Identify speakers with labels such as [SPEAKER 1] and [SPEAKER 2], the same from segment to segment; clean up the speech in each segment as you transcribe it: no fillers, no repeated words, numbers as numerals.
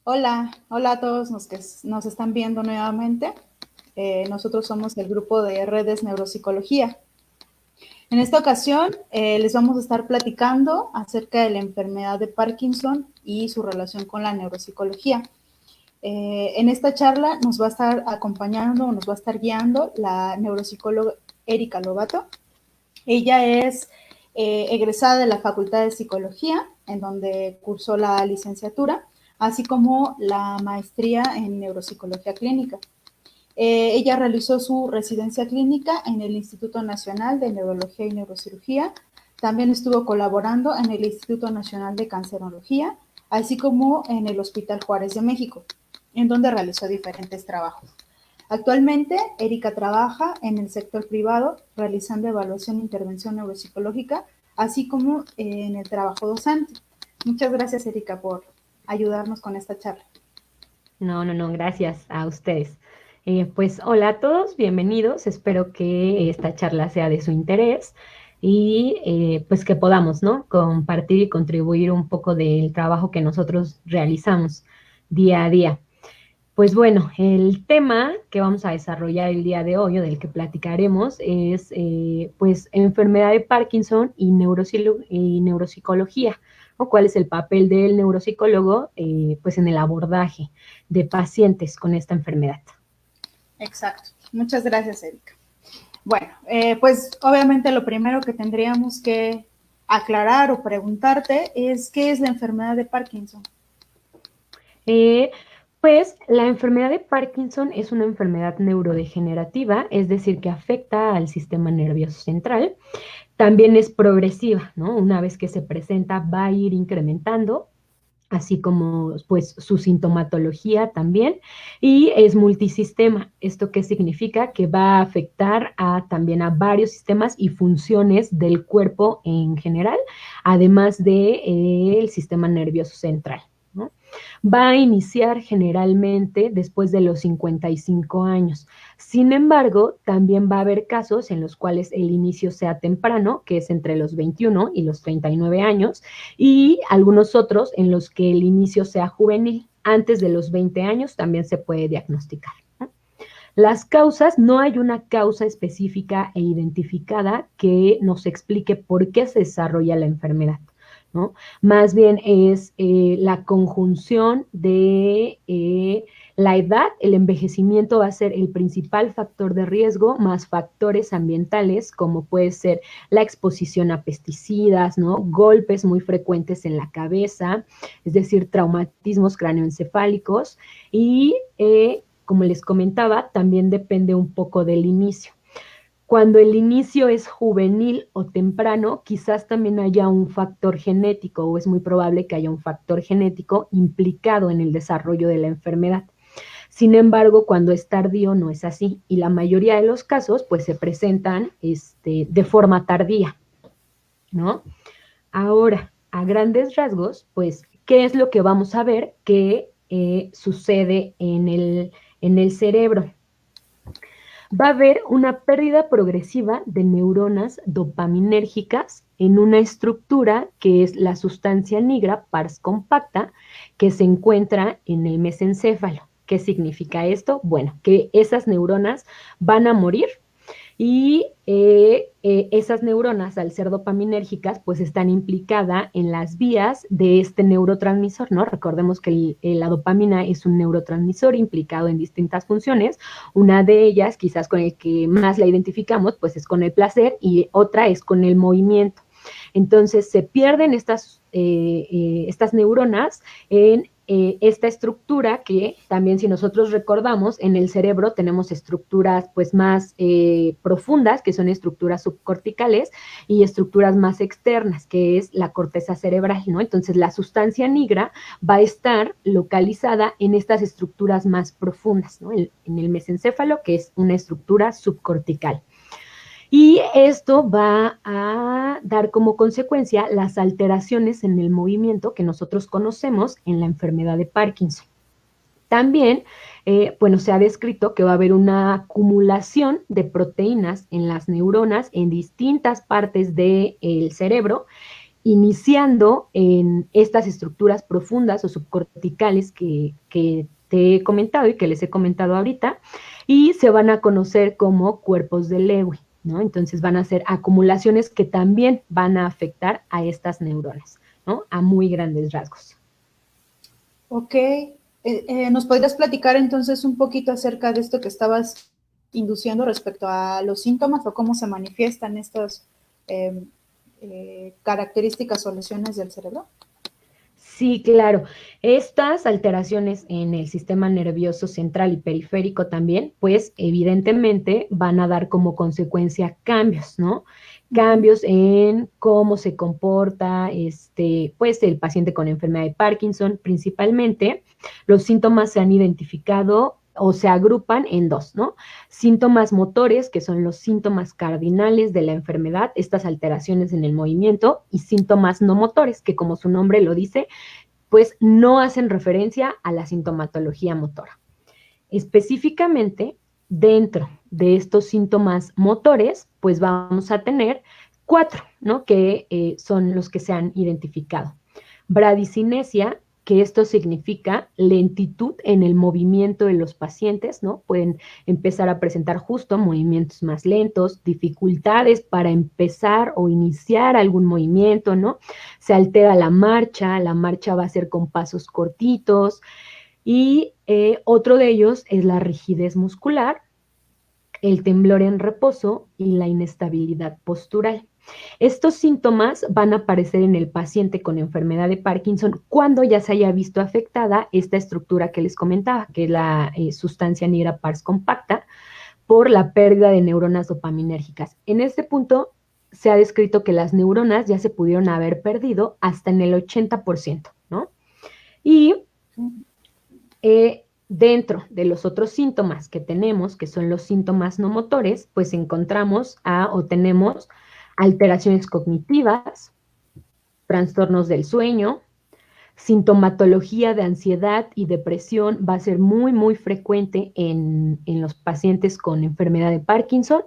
[SPEAKER 1] Hola, hola a todos los que nos están viendo nuevamente. Nosotros somos el grupo de Redes Neuropsicología. En esta ocasión les vamos a estar platicando acerca de la enfermedad de Parkinson y su relación con la neuropsicología. En esta charla nos va a estar acompañando, nos va a estar guiando la neuropsicóloga Erika Lobato. Ella es egresada de la Facultad de Psicología, en donde cursó la licenciatura, así como la maestría en neuropsicología clínica. Ella realizó su residencia clínica en el Instituto Nacional de Neurología y Neurocirugía. También estuvo colaborando en el Instituto Nacional de Cancerología, así como en el Hospital Juárez de México, en donde realizó diferentes trabajos. Actualmente, Erika trabaja en el sector privado realizando evaluación e intervención neuropsicológica, así como en el trabajo docente. Muchas gracias, Erika, por ayudarnos con esta charla.
[SPEAKER 2] No, gracias a ustedes. Pues hola a todos, bienvenidos. Espero que esta charla sea de su interés y pues que podamos, ¿no? Compartir y contribuir un poco del trabajo que nosotros realizamos día a día. Pues bueno, el tema que vamos a desarrollar el día de hoy o del que platicaremos es pues enfermedad de Parkinson y, y neuropsicología, o cuál es el papel del neuropsicólogo pues en el abordaje de pacientes con esta enfermedad.
[SPEAKER 1] Exacto. Muchas gracias, Erika. Bueno, pues obviamente lo primero que tendríamos que aclarar o preguntarte es ¿qué es la enfermedad de Parkinson?
[SPEAKER 2] Eh, pues la enfermedad de Parkinson es una enfermedad neurodegenerativa, es decir, que afecta al sistema nervioso central. También es progresiva, ¿no? Una vez que se presenta va a ir incrementando, así como pues su sintomatología también, y es multisistema. ¿Esto qué significa? Que va a afectar también a varios sistemas y funciones del cuerpo en general, además del sistema nervioso central, ¿no? Va a iniciar generalmente después de los 55 años. Sin embargo, también va a haber casos en los cuales el inicio sea temprano, que es entre los 21 y los 39 años, y algunos otros en los que el inicio sea juvenil. Antes de los 20 años también se puede diagnosticar. Las causas, no hay una causa específica e identificada que nos explique por qué se desarrolla la enfermedad, ¿no? Más bien es la conjunción de la edad, el envejecimiento va a ser el principal factor de riesgo, más factores ambientales, como puede ser la exposición a pesticidas, ¿no? Golpes muy frecuentes en la cabeza, es decir, traumatismos cráneoencefálicos y como les comentaba, también depende un poco del inicio. Cuando el inicio es juvenil o temprano, quizás también haya un factor genético o es muy probable que haya un factor genético implicado en el desarrollo de la enfermedad. Sin embargo, cuando es tardío no es así y la mayoría de los casos pues se presentan de forma tardía, ¿no? Ahora, a grandes rasgos, pues, ¿qué es lo que vamos a ver que sucede en el cerebro? Va a haber una pérdida progresiva de neuronas dopaminérgicas en una estructura que es la sustancia nigra pars compacta que se encuentra en el mesencéfalo. ¿Qué significa esto? Bueno, que esas neuronas van a morir y esas neuronas, al ser dopaminérgicas, pues están implicadas en las vías de este neurotransmisor, ¿no? Recordemos que la dopamina es un neurotransmisor implicado en distintas funciones. Una de ellas, quizás con el que más la identificamos, pues es con el placer y otra es con el movimiento. Entonces se pierden estas neuronas en esta estructura que también si nosotros recordamos en el cerebro tenemos estructuras pues más profundas que son estructuras subcorticales y estructuras más externas que es la corteza cerebral, ¿no? Entonces la sustancia negra va a estar localizada en estas estructuras más profundas, ¿no? En el mesencéfalo que es una estructura subcortical. Y esto va a dar como consecuencia las alteraciones en el movimiento que nosotros conocemos en la enfermedad de Parkinson. También, bueno, se ha descrito que va a haber una acumulación de proteínas en las neuronas en distintas partes del cerebro iniciando en estas estructuras profundas o subcorticales que te he comentado y que les he comentado ahorita, y se van a conocer como cuerpos de Lewy, ¿no? Entonces van a ser acumulaciones que también van a afectar a estas neuronas, ¿no? A muy grandes rasgos.
[SPEAKER 1] Ok. ¿Nos podrías platicar entonces un poquito acerca de esto que estabas induciendo respecto a los síntomas o cómo se manifiestan estas características o lesiones del cerebro?
[SPEAKER 2] Sí, claro. Estas alteraciones en el sistema nervioso central y periférico también, pues evidentemente van a dar como consecuencia cambios, ¿no? Cambios en cómo se comporta pues el paciente con enfermedad de Parkinson. Principalmente, los síntomas se han identificado o se agrupan en dos, ¿no? Síntomas motores, que son los síntomas cardinales de la enfermedad, estas alteraciones en el movimiento, y síntomas no motores, que como su nombre lo dice, pues no hacen referencia a la sintomatología motora. Específicamente, dentro de estos síntomas motores, pues vamos a tener 4, ¿no? Que son los que se han identificado. Bradicinesia, que esto significa lentitud en el movimiento de los pacientes, ¿no? Pueden empezar a presentar justo movimientos más lentos, dificultades para empezar o iniciar algún movimiento, ¿no? Se altera la marcha va a ser con pasos cortitos, y otro de ellos es la rigidez muscular, el temblor en reposo y la inestabilidad postural. Estos síntomas van a aparecer en el paciente con enfermedad de Parkinson cuando ya se haya visto afectada esta estructura que les comentaba, que es la sustancia negra pars compacta, por la pérdida de neuronas dopaminérgicas. En este punto se ha descrito que las neuronas ya se pudieron haber perdido hasta en el 80%, ¿no? Y dentro de los otros síntomas que tenemos, que son los síntomas no motores, pues encontramos o tenemos alteraciones cognitivas, trastornos del sueño, sintomatología de ansiedad y depresión va a ser muy, muy frecuente en los pacientes con enfermedad de Parkinson,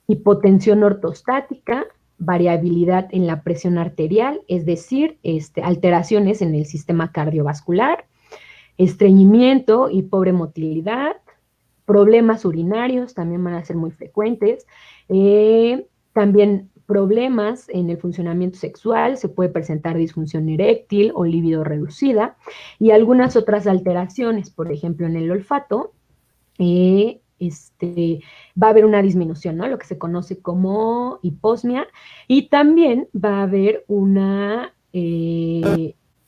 [SPEAKER 2] hipotensión ortostática, variabilidad en la presión arterial, es decir, alteraciones en el sistema cardiovascular, estreñimiento y pobre motilidad, problemas urinarios también van a ser muy frecuentes, también problemas en el funcionamiento sexual, se puede presentar disfunción eréctil o libido reducida, y algunas otras alteraciones, por ejemplo, en el olfato, va a haber una disminución, ¿no? Lo que se conoce como hiposmia, y también va a haber un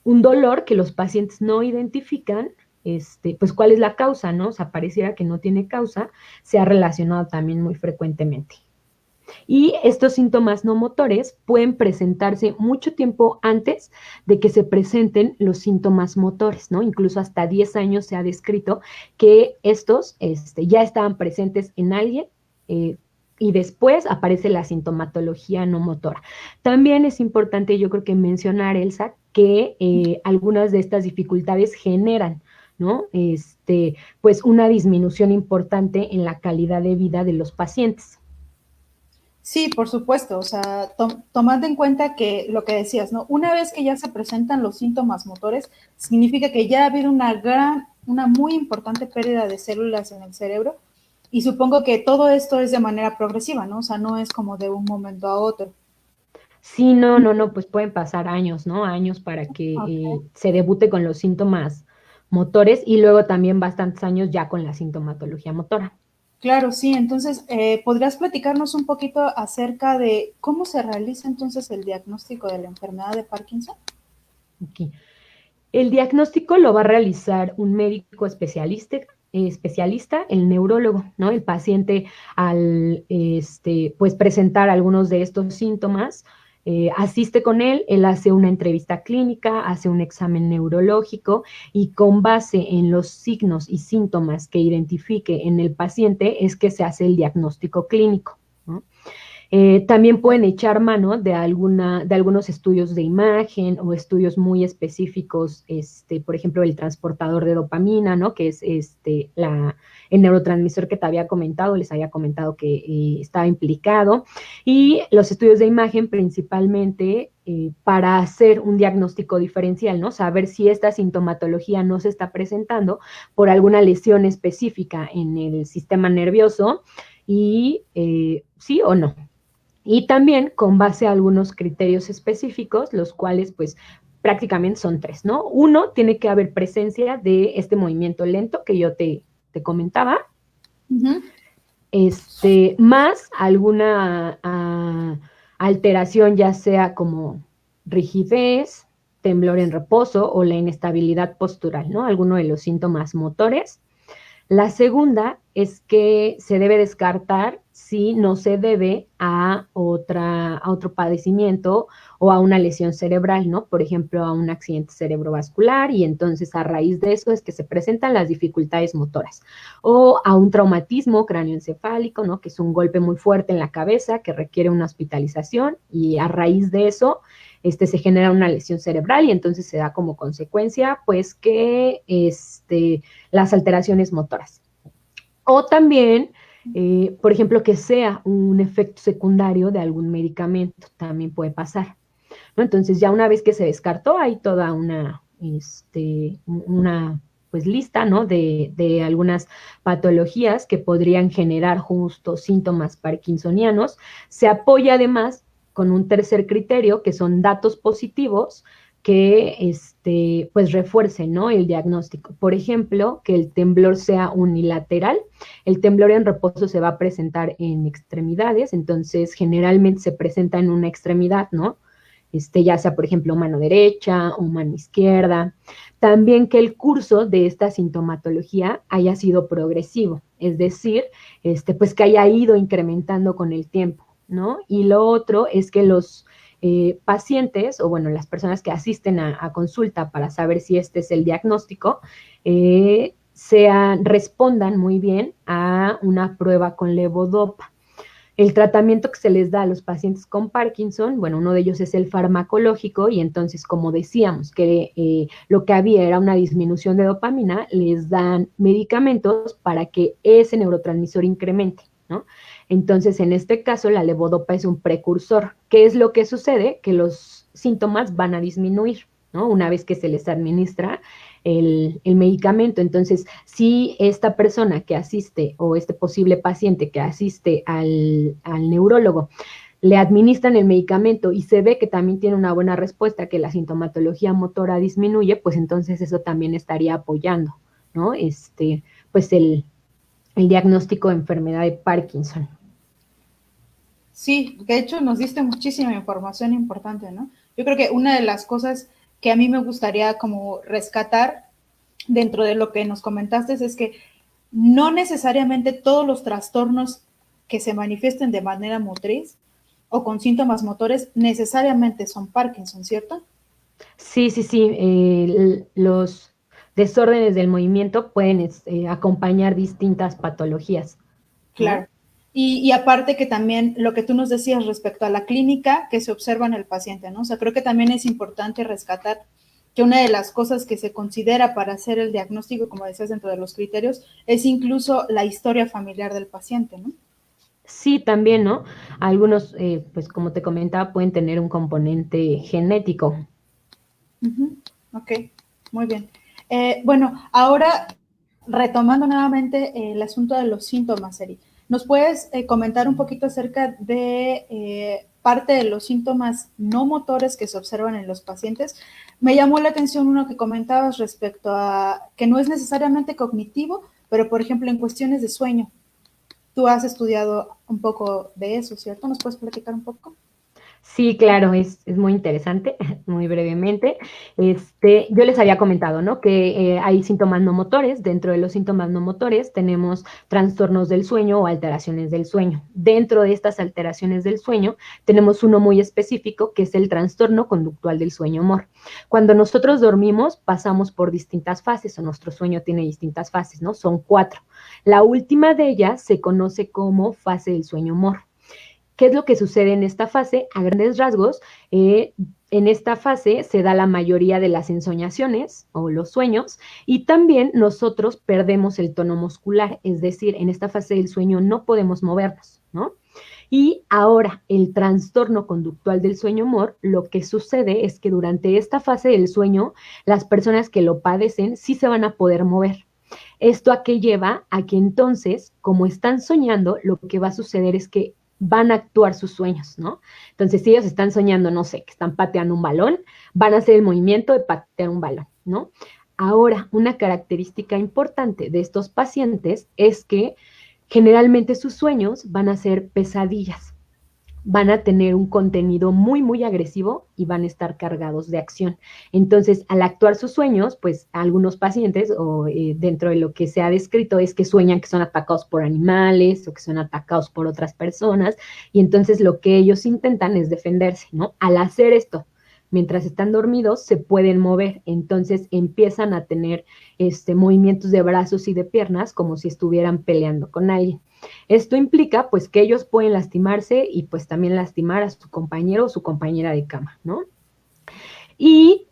[SPEAKER 2] dolor que los pacientes no identifican, pues cuál es la causa, ¿no? O sea, pareciera que no tiene causa, se ha relacionado también muy frecuentemente. Y estos síntomas no motores pueden presentarse mucho tiempo antes de que se presenten los síntomas motores, ¿no? Incluso hasta 10 años se ha descrito que estos ya estaban presentes en alguien, y después aparece la sintomatología no motora. También es importante, yo creo que mencionar, Elsa, que algunas de estas dificultades generan, ¿no? Pues una disminución importante en la calidad de vida de los pacientes.
[SPEAKER 1] Sí, por supuesto, o sea, tomando en cuenta que lo que decías, ¿no? Una vez que ya se presentan los síntomas motores, significa que ya ha habido una muy importante pérdida de células en el cerebro, y supongo que todo esto es de manera progresiva, ¿no? O sea, no es como de un momento a otro.
[SPEAKER 2] Sí, no, pues pueden pasar años, ¿no? Años para que
[SPEAKER 1] Okay.
[SPEAKER 2] se debute con los síntomas motores, y luego también bastantes años ya con la sintomatología motora.
[SPEAKER 1] Claro, sí. Entonces, ¿podrías platicarnos un poquito acerca de cómo se realiza entonces el diagnóstico de la enfermedad de Parkinson?
[SPEAKER 2] Aquí. El diagnóstico lo va a realizar un médico especialista, el neurólogo, ¿no? El paciente al pues presentar algunos de estos síntomas, asiste con él hace una entrevista clínica, hace un examen neurológico, y con base en los signos y síntomas que identifique en el paciente es que se hace el diagnóstico clínico, ¿no? También pueden echar mano de algunos estudios de imagen o estudios muy específicos, por ejemplo, el transportador de dopamina, ¿no? Que es el neurotransmisor que te había comentado, les había comentado que estaba implicado. Y los estudios de imagen principalmente para hacer un diagnóstico diferencial, ¿no? Saber si esta sintomatología no se está presentando por alguna lesión específica en el sistema nervioso y sí o no. Y también con base a algunos criterios específicos, los cuales pues prácticamente son tres, ¿no? Uno, tiene que haber presencia de este movimiento lento que yo te comentaba, más alguna alteración, ya sea como rigidez, temblor en reposo o la inestabilidad postural, ¿no? Alguno de los síntomas motores. La segunda es que se debe descartar si no se debe a otro padecimiento o a una lesión cerebral, ¿no? Por ejemplo, a un accidente cerebrovascular y entonces a raíz de eso es que se presentan las dificultades motoras. O a un traumatismo cráneoencefálico, ¿no? Que es un golpe muy fuerte en la cabeza que requiere una hospitalización y a raíz de eso se genera una lesión cerebral y entonces se da como consecuencia, pues, que las alteraciones motoras. O también, por ejemplo, que sea un efecto secundario de algún medicamento, también puede pasar, ¿no? Entonces, ya una vez que se descartó, hay toda una pues lista, ¿no? De algunas patologías que podrían generar justo síntomas parkinsonianos. Se apoya además con un tercer criterio, que son datos positivos que pues refuercen, ¿no? El diagnóstico. Por ejemplo, que el temblor sea unilateral. El temblor en reposo se va a presentar en extremidades, entonces generalmente se presenta en una extremidad, ¿no? Ya sea, por ejemplo, mano derecha o mano izquierda. También que el curso de esta sintomatología haya sido progresivo, es decir, pues que haya ido incrementando con el tiempo, ¿no? Y lo otro es que los pacientes, o bueno, las personas que asisten a consulta para saber si este es el diagnóstico, respondan muy bien a una prueba con levodopa. El tratamiento que se les da a los pacientes con Parkinson, bueno, uno de ellos es el farmacológico y entonces, como decíamos, que lo que había era una disminución de dopamina, les dan medicamentos para que ese neurotransmisor incremente, ¿no? Entonces, en este caso, la levodopa es un precursor. ¿Qué es lo que sucede? Que los síntomas van a disminuir, ¿no? Una vez que se les administra el medicamento. Entonces, si esta persona que asiste o este posible paciente que asiste al neurólogo le administran el medicamento y se ve que también tiene una buena respuesta, que la sintomatología motora disminuye, pues entonces eso también estaría apoyando, ¿no? Pues el diagnóstico de enfermedad de Parkinson.
[SPEAKER 1] Sí, de hecho nos diste muchísima información importante, ¿no? Yo creo que una de las cosas que a mí me gustaría como rescatar dentro de lo que nos comentaste es que no necesariamente todos los trastornos que se manifiesten de manera motriz o con síntomas motores necesariamente son Parkinson, ¿cierto?
[SPEAKER 2] Sí, sí, sí. Los desórdenes del movimiento pueden acompañar distintas patologías, ¿no?
[SPEAKER 1] Claro. Y aparte que también lo que tú nos decías respecto a la clínica que se observa en el paciente, ¿no? O sea, creo que también es importante rescatar que una de las cosas que se considera para hacer el diagnóstico, como decías, dentro de los criterios, es incluso la historia familiar del paciente, ¿no?
[SPEAKER 2] Sí, también, ¿no? Algunos, pues como te comentaba, pueden tener un componente genético.
[SPEAKER 1] Ok, muy bien. Bueno, ahora retomando nuevamente el asunto de los síntomas, Eri, ¿nos puedes comentar un poquito acerca de parte de los síntomas no motores que se observan en los pacientes? Me llamó la atención uno que comentabas respecto a que no es necesariamente cognitivo, pero por ejemplo en cuestiones de sueño. Tú has estudiado un poco de eso, ¿cierto? ¿Nos puedes platicar un poco?
[SPEAKER 2] Sí, claro, es muy interesante, muy brevemente. Yo les había comentado, ¿no? Que hay síntomas no motores. Dentro de los síntomas no motores tenemos trastornos del sueño o alteraciones del sueño. Dentro de estas alteraciones del sueño tenemos uno muy específico que es el trastorno conductual del sueño-humor. Cuando nosotros dormimos pasamos por distintas fases o nuestro sueño tiene distintas fases, ¿no? Son 4. La última de ellas se conoce como fase del sueño-humor. ¿Qué es lo que sucede en esta fase? A grandes rasgos, en esta fase se da la mayoría de las ensoñaciones o los sueños y también nosotros perdemos el tono muscular, es decir, en esta fase del sueño no podemos movernos, ¿no? Y ahora, el trastorno conductual del sueño MOR, lo que sucede es que durante esta fase del sueño, las personas que lo padecen sí se van a poder mover. ¿Esto a qué lleva? A que entonces, como están soñando, lo que va a suceder es que van a actuar sus sueños, ¿no? Entonces, si ellos están soñando, no sé, que están pateando un balón, van a hacer el movimiento de patear un balón, ¿no? Ahora, una característica importante de estos pacientes es que generalmente sus sueños van a ser pesadillas, van a tener un contenido muy, muy agresivo y van a estar cargados de acción. Entonces, al actuar sus sueños, pues algunos pacientes o dentro de lo que se ha descrito es que sueñan que son atacados por animales o que son atacados por otras personas y entonces lo que ellos intentan es defenderse, ¿no? Al hacer esto, mientras están dormidos, se pueden mover, entonces empiezan a tener movimientos de brazos y de piernas como si estuvieran peleando con alguien. Esto implica pues que ellos pueden lastimarse y pues también lastimar a su compañero o su compañera de cama, ¿no? Y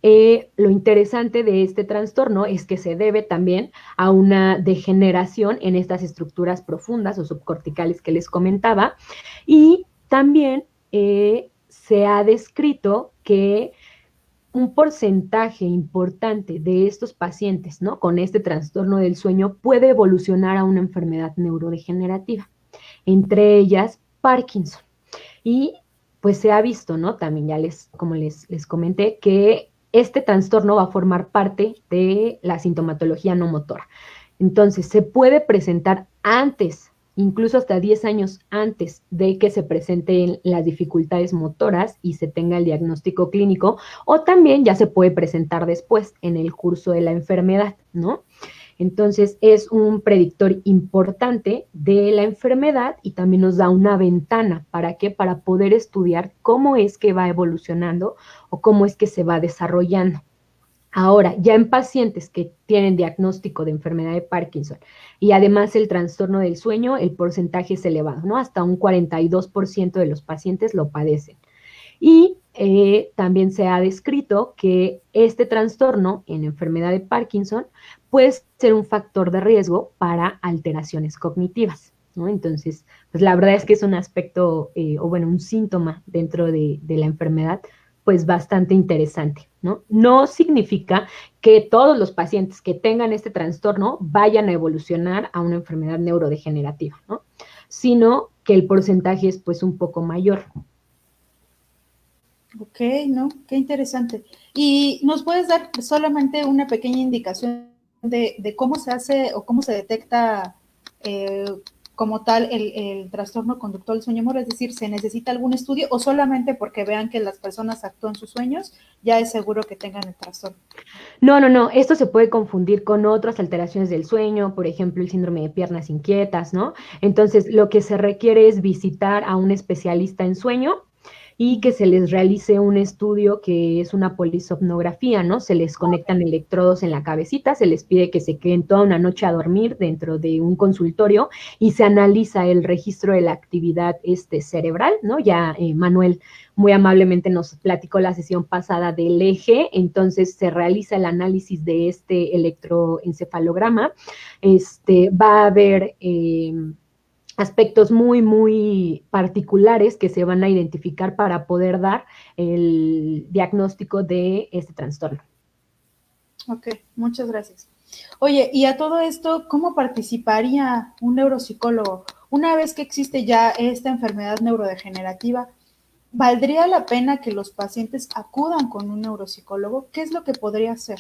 [SPEAKER 2] lo interesante de este trastorno es que se debe también a una degeneración en estas estructuras profundas o subcorticales que les comentaba y también se ha descrito que un porcentaje importante de estos pacientes, ¿no? Con este trastorno del sueño puede evolucionar a una enfermedad neurodegenerativa, entre ellas Parkinson. Y pues se ha visto, ¿no? También ya como les comenté, que este trastorno va a formar parte de la sintomatología no motora. Entonces, se puede presentar antes, incluso hasta 10 años antes de que se presenten las dificultades motoras y se tenga el diagnóstico clínico, o también ya se puede presentar después en el curso de la enfermedad, ¿no? Entonces es un predictor importante de la enfermedad y también nos da una ventana. ¿Para qué? Para poder estudiar cómo es que va evolucionando o cómo es que se va desarrollando. Ahora, ya en pacientes que tienen diagnóstico de enfermedad de Parkinson y además el trastorno del sueño, el porcentaje es elevado, ¿no? Hasta un 42% de los pacientes lo padecen. Y también se ha descrito que este trastorno en enfermedad de Parkinson puede ser un factor de riesgo para alteraciones cognitivas, ¿no? Entonces, pues la verdad es que es un aspecto, o bueno, un síntoma dentro de la enfermedad, pues bastante interesante, ¿no? No significa que todos los pacientes que tengan este trastorno vayan a evolucionar a una enfermedad neurodegenerativa, ¿no? Sino que el porcentaje es pues un poco mayor.
[SPEAKER 1] Ok, ¿no? Qué interesante. ¿Y nos puedes dar solamente una pequeña indicación de cómo se hace o cómo se detecta como tal el trastorno conductual del sueño MOR? Es decir, ¿se necesita algún estudio o solamente porque vean que las personas actúan sus sueños, ya es seguro que tengan el trastorno?
[SPEAKER 2] No, esto se puede confundir con otras alteraciones del sueño, por ejemplo, el síndrome de piernas inquietas, ¿no? Entonces, lo que se requiere es visitar a un especialista en sueño y que se les realice un estudio que es una polisomnografía, ¿no? Se les conectan electrodos en la cabecita, se les pide que se queden toda una noche a dormir dentro de un consultorio y se analiza el registro de la actividad cerebral, ¿no? Ya Manuel muy amablemente nos platicó la sesión pasada del eje, entonces se realiza el análisis de este electroencefalograma, va a haber aspectos muy, muy particulares que se van a identificar para poder dar el diagnóstico de este trastorno.
[SPEAKER 1] Ok, muchas gracias. Oye, y a todo esto, ¿cómo participaría un neuropsicólogo? Una vez que existe ya esta enfermedad neurodegenerativa, ¿valdría la pena que los pacientes acudan con un neuropsicólogo? ¿Qué es lo que podría hacer?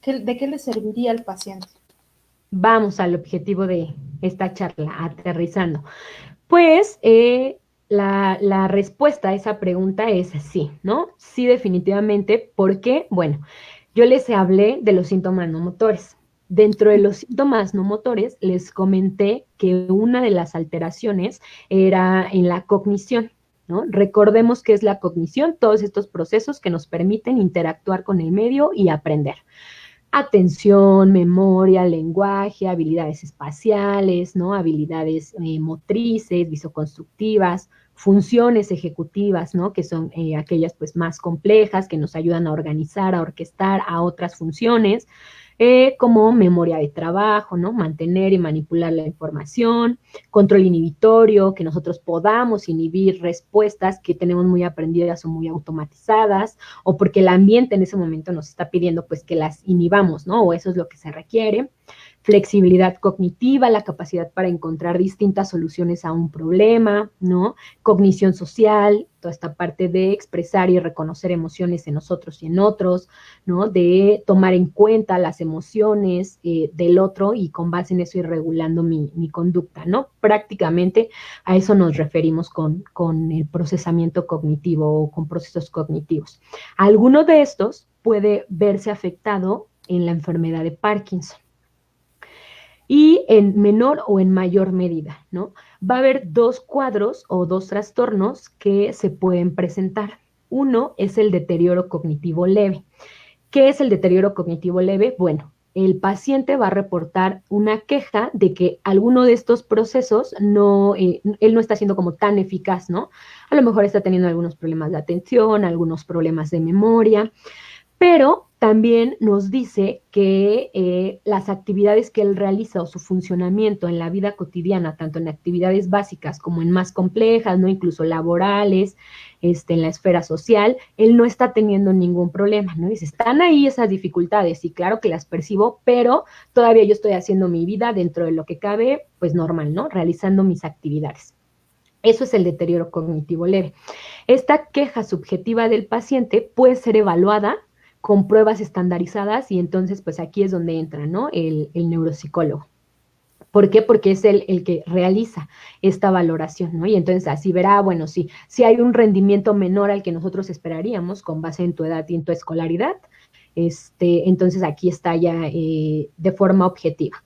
[SPEAKER 1] ¿De qué le serviría al paciente?
[SPEAKER 2] Vamos al objetivo de esta charla, aterrizando. Pues la respuesta a esa pregunta es sí, ¿no? Sí, definitivamente. ¿Por qué? Bueno, yo les hablé de los síntomas no motores. Dentro de los síntomas no motores, les comenté que una de las alteraciones era en la cognición, ¿no? Recordemos que es la cognición, todos estos procesos que nos permiten interactuar con el medio y aprender. Atención, memoria, lenguaje, habilidades espaciales, ¿no? Habilidades motrices, visoconstructivas, funciones ejecutivas, ¿no? Que son aquellas pues más complejas, que nos ayudan a organizar, a orquestar a otras funciones, como memoria de trabajo, ¿no? Mantener y manipular la información, control inhibitorio, que nosotros podamos inhibir respuestas que tenemos muy aprendidas o muy automatizadas, o porque el ambiente en ese momento nos está pidiendo pues que las inhibamos, ¿no? O eso es lo que se requiere. Flexibilidad cognitiva, la capacidad para encontrar distintas soluciones a un problema, ¿no? Cognición social, toda esta parte de expresar y reconocer emociones en nosotros y en otros, ¿no? De tomar en cuenta las emociones del otro y con base en eso ir regulando mi conducta, ¿no? Prácticamente a eso nos referimos con el procesamiento cognitivo o con procesos cognitivos. Alguno de estos puede verse afectado en la enfermedad de Parkinson y en menor o en mayor medida, ¿no? Va a haber dos cuadros o dos trastornos que se pueden presentar. Uno es el deterioro cognitivo leve. ¿Qué es el deterioro cognitivo leve? Bueno, el paciente va a reportar una queja de que alguno de estos procesos él no está siendo como tan eficaz, ¿no? A lo mejor está teniendo algunos problemas de atención, algunos problemas de memoria, pero también nos dice que las actividades que él realiza o su funcionamiento en la vida cotidiana, tanto en actividades básicas como en más complejas, ¿no? Incluso laborales, en la esfera social, él no está teniendo ningún problema, ¿no? Dice, están ahí esas dificultades y claro que las percibo, pero todavía yo estoy haciendo mi vida dentro de lo que cabe, pues normal, ¿no? Realizando mis actividades. Eso es el deterioro cognitivo leve. Esta queja subjetiva del paciente puede ser evaluada con pruebas estandarizadas y entonces pues aquí es donde entra, ¿no? El neuropsicólogo. ¿Por qué? Porque es el que realiza esta valoración, ¿no? Y entonces así verá, bueno, sí, si hay un rendimiento menor al que nosotros esperaríamos con base en tu edad y en tu escolaridad, entonces aquí está ya de forma objetiva.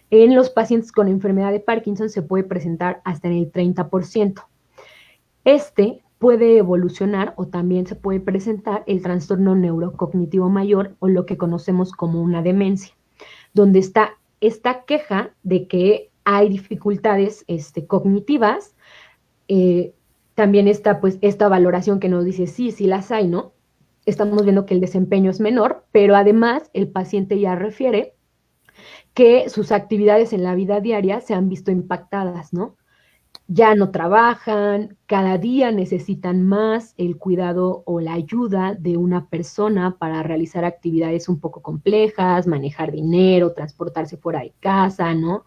[SPEAKER 2] En los pacientes con enfermedad de Parkinson se puede presentar hasta en el 30%. Puede evolucionar o también se puede presentar el trastorno neurocognitivo mayor o lo que conocemos como una demencia, donde está esta queja de que hay dificultades cognitivas, también está pues esta valoración que nos dice sí, sí las hay, ¿no? Estamos viendo que el desempeño es menor, pero además el paciente ya refiere que sus actividades en la vida diaria se han visto impactadas, ¿no? Ya no trabajan, cada día necesitan más el cuidado o la ayuda de una persona para realizar actividades un poco complejas, manejar dinero, transportarse fuera de casa, ¿no?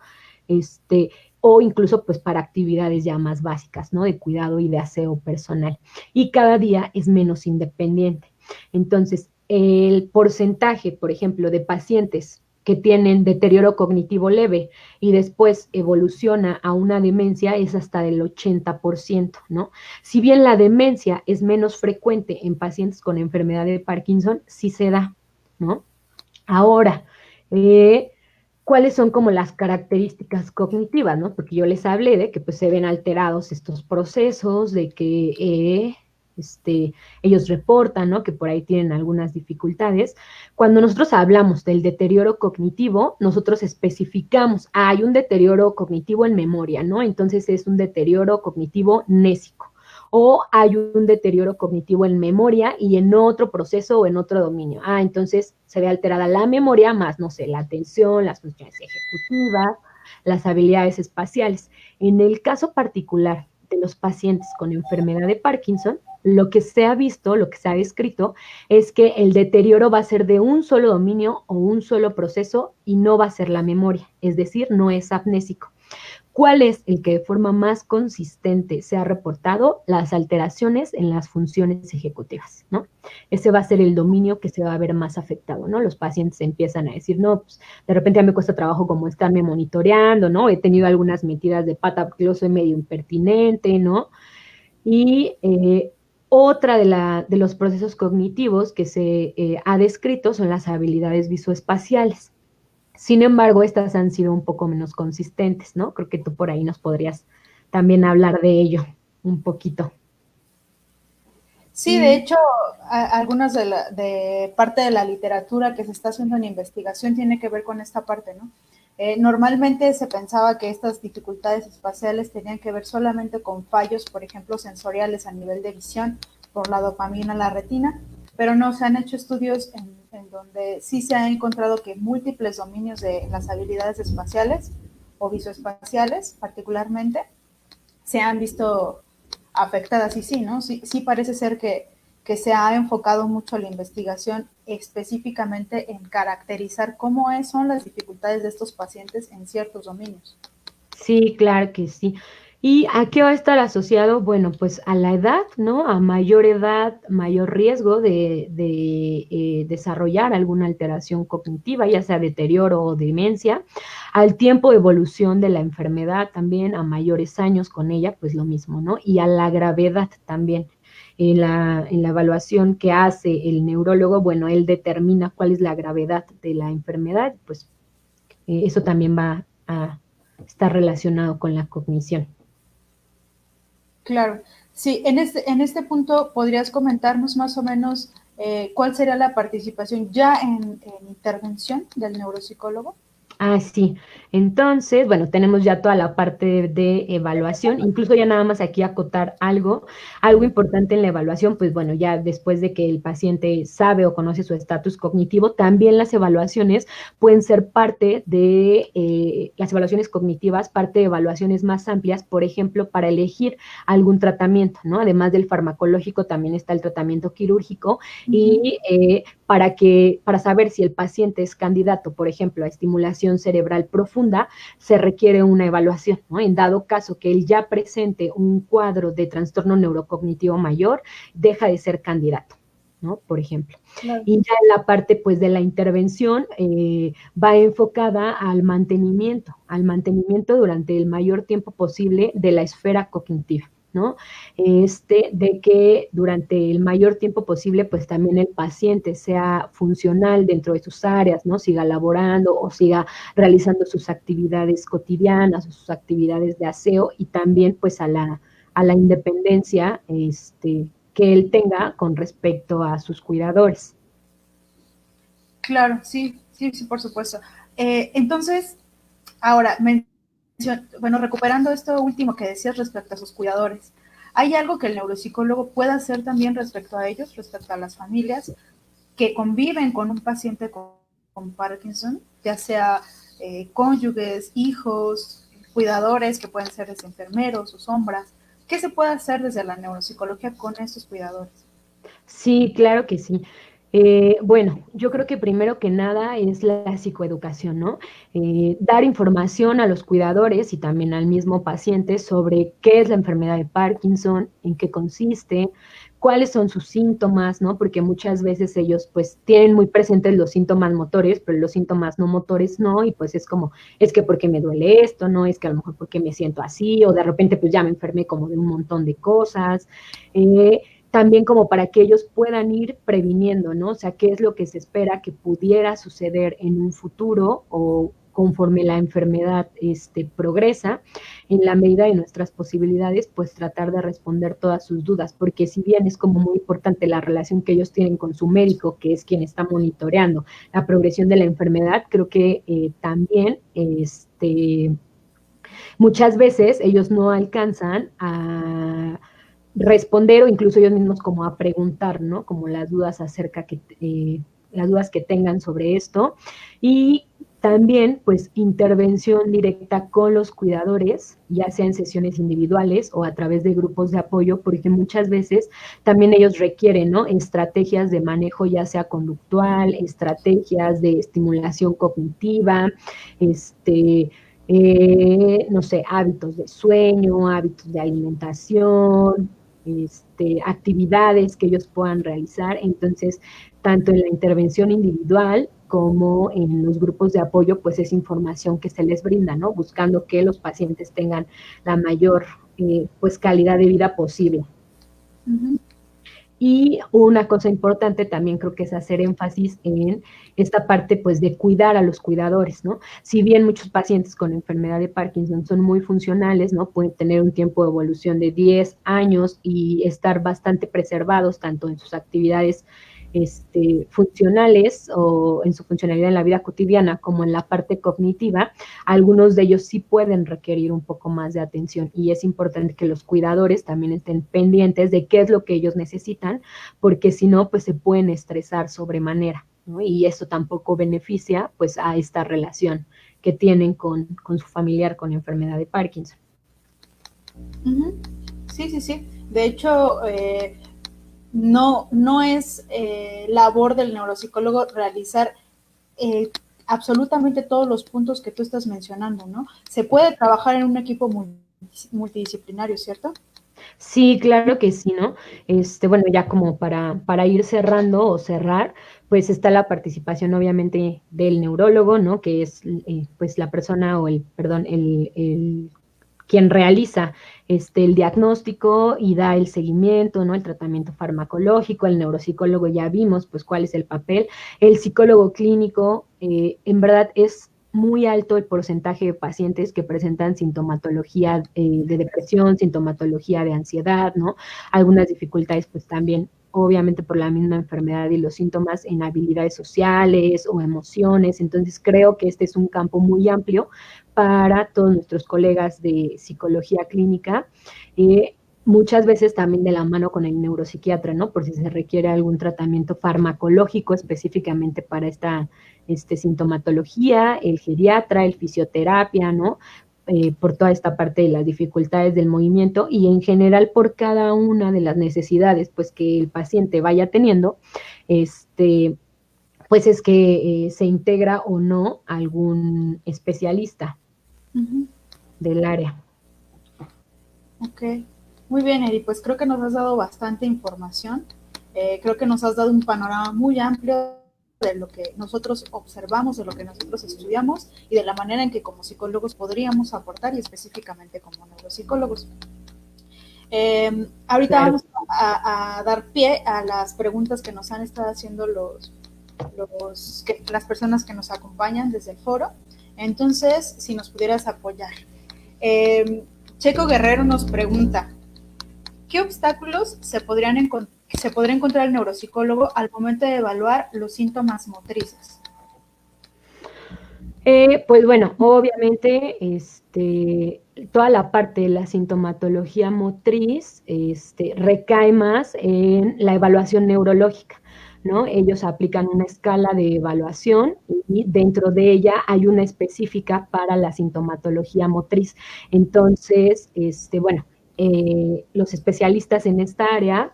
[SPEAKER 2] O incluso pues para actividades ya más básicas, ¿no? De cuidado y de aseo personal. Y cada día es menos independiente. Entonces, el porcentaje, por ejemplo, de pacientes que tienen deterioro cognitivo leve y después evoluciona a una demencia es hasta del 80%, ¿no? Si bien la demencia es menos frecuente en pacientes con enfermedad de Parkinson, sí se da, ¿no? Ahora, ¿cuáles son como las características cognitivas, ¿no? Porque yo les hablé de que pues se ven alterados estos procesos, de que ellos reportan, ¿no? Que por ahí tienen algunas dificultades. Cuando nosotros hablamos del deterioro cognitivo, nosotros especificamos, hay un deterioro cognitivo en memoria, ¿no? Entonces es un deterioro cognitivo nésico. O hay un deterioro cognitivo en memoria y en otro proceso o en otro dominio. Entonces se ve alterada la memoria más, no sé, la atención, las funciones ejecutivas, las habilidades espaciales. En el caso particular de los pacientes con enfermedad de Parkinson, lo que se ha visto, lo que se ha descrito, es que el deterioro va a ser de un solo dominio o un solo proceso y no va a ser la memoria, es decir, no es amnésico. ¿Cuál es el que de forma más consistente se ha reportado? Las alteraciones en las funciones ejecutivas, ¿no? Ese va a ser el dominio que se va a ver más afectado, ¿no? Los pacientes empiezan a decir, no, pues de repente a mí me cuesta trabajo como estarme monitoreando, ¿no? He tenido algunas metidas de pata porque yo soy medio impertinente, ¿no? Y otra de los procesos cognitivos que se ha descrito son las habilidades visoespaciales. Sin embargo, estas han sido un poco menos consistentes, ¿no? Creo que tú por ahí nos podrías también hablar de ello un poquito.
[SPEAKER 1] Sí, de hecho, algunas de parte de la literatura que se está haciendo en investigación tiene que ver con esta parte, ¿no? Normalmente se pensaba que estas dificultades espaciales tenían que ver solamente con fallos, por ejemplo, sensoriales a nivel de visión por la dopamina en la retina, pero no, se han hecho estudios en donde sí se ha encontrado que múltiples dominios de las habilidades espaciales o visoespaciales particularmente se han visto afectadas y sí, ¿no? Sí, sí parece ser que se ha enfocado mucho la investigación específicamente en caracterizar cómo son las dificultades de estos pacientes en ciertos dominios.
[SPEAKER 2] Sí, claro que sí. ¿Y a qué va a estar asociado? Bueno, pues a la edad, ¿no? A mayor edad, mayor riesgo de desarrollar alguna alteración cognitiva, ya sea deterioro o demencia, al tiempo de evolución de la enfermedad también, a mayores años con ella, pues lo mismo, ¿no? Y a la gravedad también. En la evaluación que hace el neurólogo, bueno, él determina cuál es la gravedad de la enfermedad, pues eso también va a estar relacionado con la cognición.
[SPEAKER 1] Claro, sí, en este punto podrías comentarnos más o menos cuál sería la participación ya en intervención del neuropsicólogo.
[SPEAKER 2] Ah, sí. Entonces, bueno, tenemos ya toda la parte de evaluación, incluso ya nada más aquí acotar algo importante en la evaluación, pues bueno, ya después de que el paciente sabe o conoce su estatus cognitivo, también las evaluaciones pueden ser parte de, las evaluaciones cognitivas, parte de evaluaciones más amplias, por ejemplo, para elegir algún tratamiento, ¿no? Además del farmacológico, también está el tratamiento quirúrgico y para saber si el paciente es candidato, por ejemplo, a estimulación cerebral profunda, se requiere una evaluación, ¿no? En dado caso que él ya presente un cuadro de trastorno neurocognitivo mayor, deja de ser candidato, ¿no? Por ejemplo.
[SPEAKER 1] Claro.
[SPEAKER 2] Y ya en la parte, pues, de la intervención va enfocada al mantenimiento durante el mayor tiempo posible de la esfera cognitiva. ¿No? De que durante el mayor tiempo posible, pues también el paciente sea funcional dentro de sus áreas, ¿no? Siga laborando o siga realizando sus actividades cotidianas o sus actividades de aseo y también pues a la independencia que él tenga con respecto a sus cuidadores.
[SPEAKER 1] Claro, sí, sí, sí, por supuesto. Entonces, ahora, bueno, recuperando esto último que decías respecto a sus cuidadores, ¿hay algo que el neuropsicólogo pueda hacer también respecto a ellos, respecto a las familias que conviven con un paciente con Parkinson, ya sea cónyuges, hijos, cuidadores que pueden ser desde enfermeros o sombras? ¿Qué se puede hacer desde la neuropsicología con estos cuidadores?
[SPEAKER 2] Sí, claro que sí. Bueno, yo creo que primero que nada es la psicoeducación, ¿no? Dar información a los cuidadores y también al mismo paciente sobre qué es la enfermedad de Parkinson, en qué consiste, cuáles son sus síntomas, ¿no? Porque muchas veces ellos pues tienen muy presentes los síntomas motores, pero los síntomas no motores no, y pues es como, es que porque me duele esto, ¿no? Es que a lo mejor porque me siento así, o de repente pues ya me enfermé como de un montón de cosas. También como para que ellos puedan ir previniendo, ¿no? O sea, qué es lo que se espera que pudiera suceder en un futuro o conforme la enfermedad progresa, en la medida de nuestras posibilidades, pues tratar de responder todas sus dudas, porque si bien es como muy importante la relación que ellos tienen con su médico, que es quien está monitoreando la progresión de la enfermedad, creo que también muchas veces ellos no alcanzan a responder o incluso ellos mismos como a preguntar, ¿no? Como las dudas las dudas que tengan sobre esto. Y también, pues, intervención directa con los cuidadores, ya sea en sesiones individuales o a través de grupos de apoyo, porque muchas veces también ellos requieren, ¿no? Estrategias de manejo, ya sea conductual, estrategias de estimulación cognitiva, no sé, hábitos de sueño, hábitos de alimentación, actividades que ellos puedan realizar. Entonces, tanto en la intervención individual como en los grupos de apoyo, pues es información que se les brinda, ¿no? Buscando que los pacientes tengan la mayor, pues, calidad de vida posible.
[SPEAKER 1] Uh -huh.
[SPEAKER 2] Y una cosa importante también creo que es hacer énfasis en esta parte pues de cuidar a los cuidadores, ¿no? Si bien muchos pacientes con enfermedad de Parkinson son muy funcionales, ¿no? Pueden tener un tiempo de evolución de 10 años y estar bastante preservados tanto en sus actividades funcionales o en su funcionalidad en la vida cotidiana como en la parte cognitiva, algunos de ellos sí pueden requerir un poco más de atención y es importante que los cuidadores también estén pendientes de qué es lo que ellos necesitan, porque si no, pues se pueden estresar sobremanera, ¿no? Y eso tampoco beneficia pues a esta relación que tienen con su familiar con enfermedad de Parkinson.
[SPEAKER 1] Sí, sí, sí. De hecho, no es labor del neuropsicólogo realizar absolutamente todos los puntos que tú estás mencionando, ¿no? Se puede trabajar en un equipo multidisciplinario, ¿cierto?
[SPEAKER 2] Sí, claro que sí, ¿no? Bueno, ya como para ir cerrando o cerrar, pues está la participación obviamente del neurólogo, ¿no? Que es pues la persona o perdón, quien realiza el diagnóstico y da el seguimiento, ¿no? El tratamiento farmacológico, el neuropsicólogo ya vimos pues cuál es el papel, el psicólogo clínico, en verdad es muy alto el porcentaje de pacientes que presentan sintomatología de depresión, sintomatología de ansiedad, ¿no? Algunas dificultades pues también obviamente por la misma enfermedad y los síntomas en habilidades sociales o emociones. Entonces creo que este es un campo muy amplio para todos nuestros colegas de psicología clínica. Muchas veces también de la mano con el neuropsiquiatra, ¿no? Por si se requiere algún tratamiento farmacológico específicamente para esta sintomatología, el geriatra, el fisioterapia, ¿no? Por toda esta parte de las dificultades del movimiento y en general por cada una de las necesidades pues que el paciente vaya teniendo, pues es que se integra o no algún especialista del área.
[SPEAKER 1] Ok, muy bien, Eri, pues creo que nos has dado bastante información. Creo que nos has dado un panorama muy amplio de lo que nosotros observamos, de lo que nosotros estudiamos y de la manera en que como psicólogos podríamos aportar y específicamente como neuropsicólogos. Ahorita
[SPEAKER 2] Claro.
[SPEAKER 1] vamos a dar pie a las preguntas que nos han estado haciendo las personas que nos acompañan desde el foro. Entonces, si nos pudieras apoyar. Checo Guerrero nos pregunta, ¿qué obstáculos se podría encontrar el neuropsicólogo al momento de evaluar los síntomas motrices?
[SPEAKER 2] Pues bueno, obviamente, toda la parte de la sintomatología motriz, recae más en la evaluación neurológica, ¿no? Ellos aplican una escala de evaluación y dentro de ella hay una específica para la sintomatología motriz. Entonces, bueno, los especialistas en esta área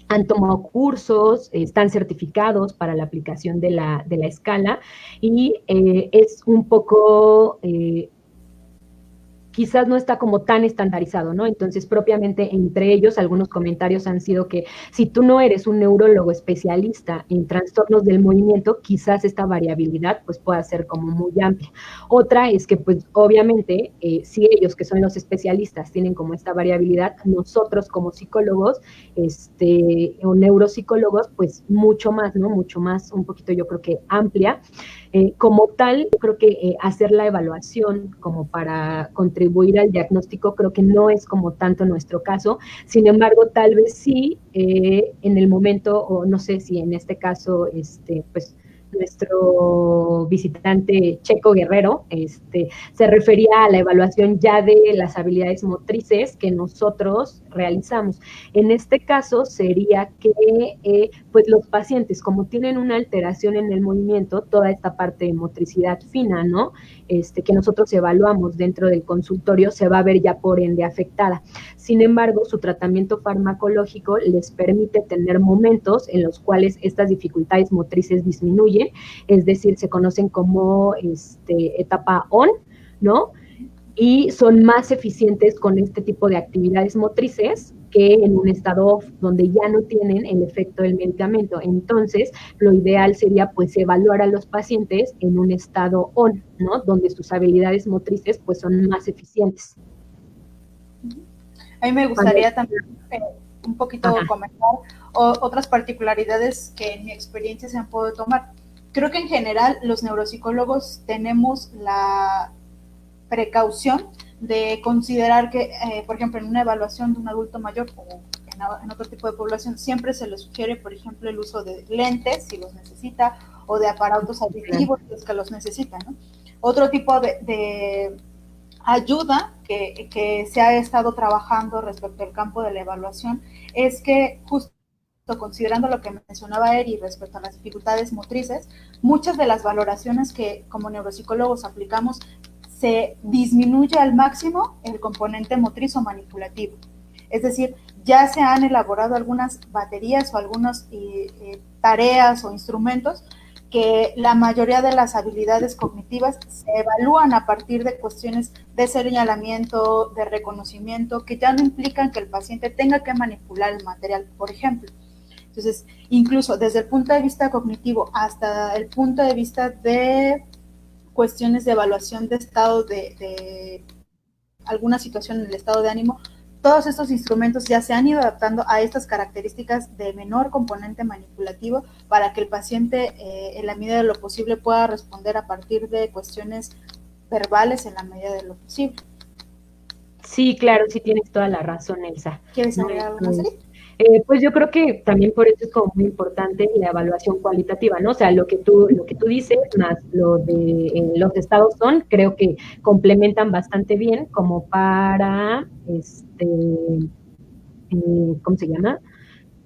[SPEAKER 2] han tomado cursos, están certificados para la aplicación de la escala y es un poco quizás no está como tan estandarizado, ¿no? Entonces, propiamente entre ellos, algunos comentarios han sido que si tú no eres un neurólogo especialista en trastornos del movimiento, quizás esta variabilidad pues pueda ser como muy amplia. Otra es que pues obviamente si ellos que son los especialistas tienen como esta variabilidad, nosotros como psicólogos o neuropsicólogos pues mucho más, ¿no? Mucho más, un poquito yo creo que amplia. Como tal, yo creo que hacer la evaluación como para contribuir al diagnóstico creo que no es como tanto nuestro caso. Sin embargo, tal vez sí en el momento, o no sé si en este caso, pues nuestro visitante Checo Guerrero se refería a la evaluación ya de las habilidades motrices que nosotros realizamos. En este caso sería que pues los pacientes, como tienen una alteración en el movimiento, toda esta parte de motricidad fina, ¿no? Que nosotros evaluamos dentro del consultorio se va a ver ya por ende afectada. Sin embargo, su tratamiento farmacológico les permite tener momentos en los cuales estas dificultades motrices disminuyen, es decir, se conocen como etapa on, ¿no? Y son más eficientes con este tipo de actividades motrices que en un estado off, donde ya no tienen el efecto del medicamento. Entonces, lo ideal sería pues evaluar a los pacientes en un estado on, ¿no? Donde sus habilidades motrices pues son más eficientes.
[SPEAKER 1] A mí me gustaría también un poquito comentar otras particularidades que en mi experiencia se han podido tomar. Creo que en general los neuropsicólogos tenemos la precaución de considerar que, por ejemplo, en una evaluación de un adulto mayor o en otro tipo de población, siempre se les sugiere, por ejemplo, el uso de lentes si los necesita, o de aparatos auditivos si es que los necesitan, ¿no? Otro tipo de ayuda que se ha estado trabajando respecto al campo de la evaluación es que justo considerando lo que mencionaba Eri respecto a las dificultades motrices, muchas de las valoraciones que como neuropsicólogos aplicamos se disminuye al máximo el componente motriz o manipulativo. Es decir, ya se han elaborado algunas baterías o algunas tareas o instrumentos que la mayoría de las habilidades cognitivas se evalúan a partir de cuestiones de señalamiento, de reconocimiento, que ya no implican que el paciente tenga que manipular el material, por ejemplo. Entonces, incluso desde el punto de vista cognitivo hasta el punto de vista de cuestiones de evaluación de estado de alguna situación en el estado de ánimo, todos estos instrumentos ya se han ido adaptando a estas características de menor componente manipulativo para que el paciente, en la medida de lo posible, pueda responder a partir de cuestiones verbales en la medida de lo posible.
[SPEAKER 2] Sí, claro, sí tienes toda la razón, Elsa.
[SPEAKER 1] ¿Quieres agregar algo más, Eri?
[SPEAKER 2] Pues yo creo que también por eso es como muy importante la evaluación cualitativa, ¿no? O sea, lo que tú dices, más lo de los estados son, creo que complementan bastante bien como para, ¿cómo se llama?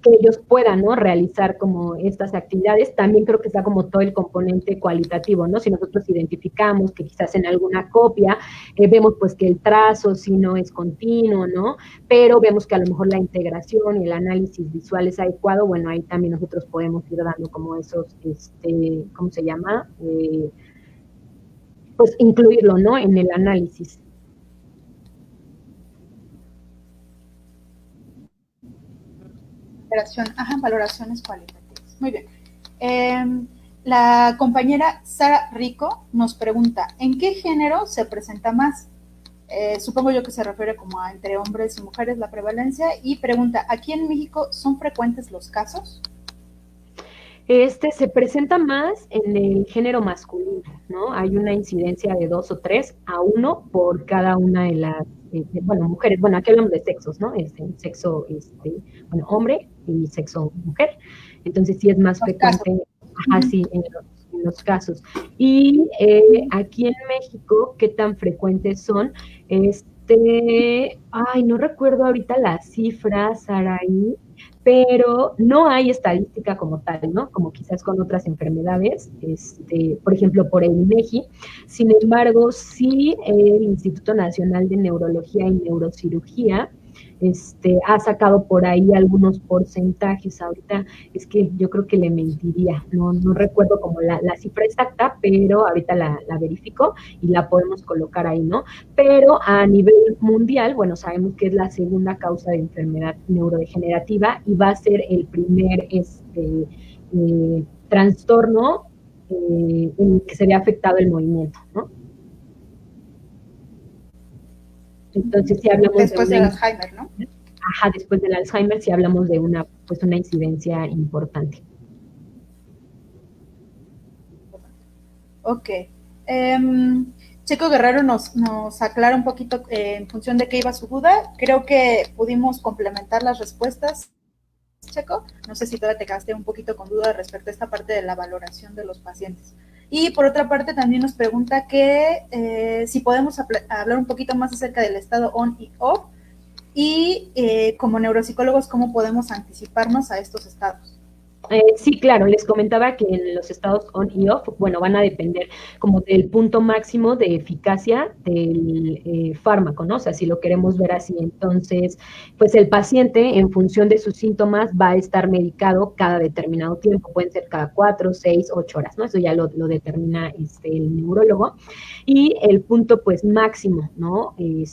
[SPEAKER 2] Que ellos puedan, ¿no? Realizar como estas actividades. También creo que está como todo el componente cualitativo, ¿no? Si nosotros identificamos que quizás en alguna copia vemos pues que el trazo sí no es continuo, ¿no? Pero vemos que a lo mejor la integración y el análisis visual es adecuado, bueno, ahí también nosotros podemos ir dando como esos, ¿cómo se llama? Pues incluirlo, ¿no? En el análisis.
[SPEAKER 1] Valoraciones cualitativas. Muy bien. La compañera Sara Rico nos pregunta, ¿en qué género se presenta más? Supongo yo que se refiere como a entre hombres y mujeres la prevalencia, y pregunta, ¿aquí en México son frecuentes los casos?
[SPEAKER 2] Se presenta más en el género masculino, ¿no? Hay una incidencia de 2 o 3 a 1 por cada una de las, bueno, mujeres, bueno, aquí hablamos de sexos, ¿no? Sexo, bueno, hombre y sexo mujer. Entonces sí es más frecuente, así en los casos. Y aquí en México, ¿qué tan frecuentes son? Ay, no recuerdo ahorita las cifras, Saraí, pero no hay estadística como tal, ¿no? Como quizás con otras enfermedades, por ejemplo, por el INEGI. Sin embargo, sí el Instituto Nacional de Neurología y Neurocirugía ha sacado por ahí algunos porcentajes. Ahorita es que yo creo que le mentiría, no recuerdo como la cifra exacta, pero ahorita la verifico y la podemos colocar ahí, ¿no? Pero a nivel mundial, bueno, sabemos que es la segunda causa de enfermedad neurodegenerativa y va a ser el primer trastorno en que se ve afectado el movimiento, ¿no? Entonces, si hablamos
[SPEAKER 1] después del Alzheimer, ¿no?
[SPEAKER 2] Ajá, después del Alzheimer, si hablamos de una incidencia importante.
[SPEAKER 1] Ok. Checo Guerrero nos aclara un poquito en función de qué iba su duda. Creo que pudimos complementar las respuestas, Checo. No sé si todavía te quedaste un poquito con duda respecto a esta parte de la valoración de los pacientes. Y por otra parte también nos pregunta que si podemos hablar un poquito más acerca del estado on y off y como neuropsicólogos cómo podemos anticiparnos a estos estados.
[SPEAKER 2] Sí, claro, les comentaba que en los estados on y off, bueno, van a depender como del punto máximo de eficacia del fármaco, ¿no? O sea, si lo queremos ver así, entonces, pues el paciente, en función de sus síntomas, va a estar medicado cada determinado tiempo, pueden ser cada 4, 6, 8 horas, ¿no? Eso ya lo determina el neurólogo. Y el punto, pues, máximo, ¿no? En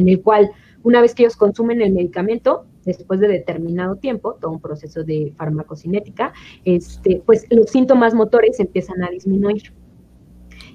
[SPEAKER 2] el cual, una vez que ellos consumen el medicamento, después de determinado tiempo, todo un proceso de farmacocinética, pues los síntomas motores empiezan a disminuir.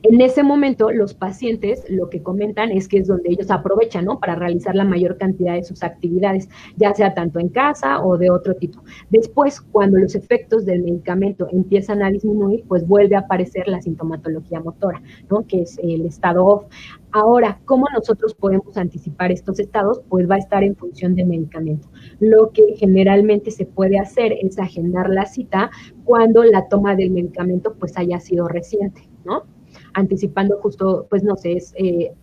[SPEAKER 2] En ese momento, los pacientes lo que comentan es que es donde ellos aprovechan, ¿no? Para realizar la mayor cantidad de sus actividades, ya sea tanto en casa o de otro tipo. Después, cuando los efectos del medicamento empiezan a disminuir, pues vuelve a aparecer la sintomatología motora, ¿no? Que es el estado off. Ahora, ¿cómo nosotros podemos anticipar estos estados? Pues va a estar en función del medicamento. Lo que generalmente se puede hacer es agendar la cita cuando la toma del medicamento pues haya sido reciente, ¿no? Anticipando justo, pues no sé, es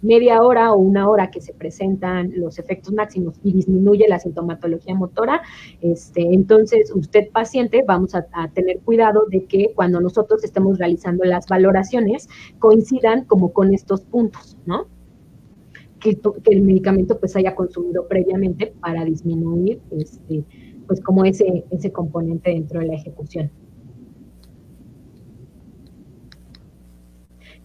[SPEAKER 2] media hora o una hora que se presentan los efectos máximos y disminuye la sintomatología motora, entonces usted paciente vamos a tener cuidado de que cuando nosotros estemos realizando las valoraciones coincidan como con estos puntos, ¿no? Que el medicamento pues haya consumido previamente para disminuir pues como ese componente dentro de la ejecución.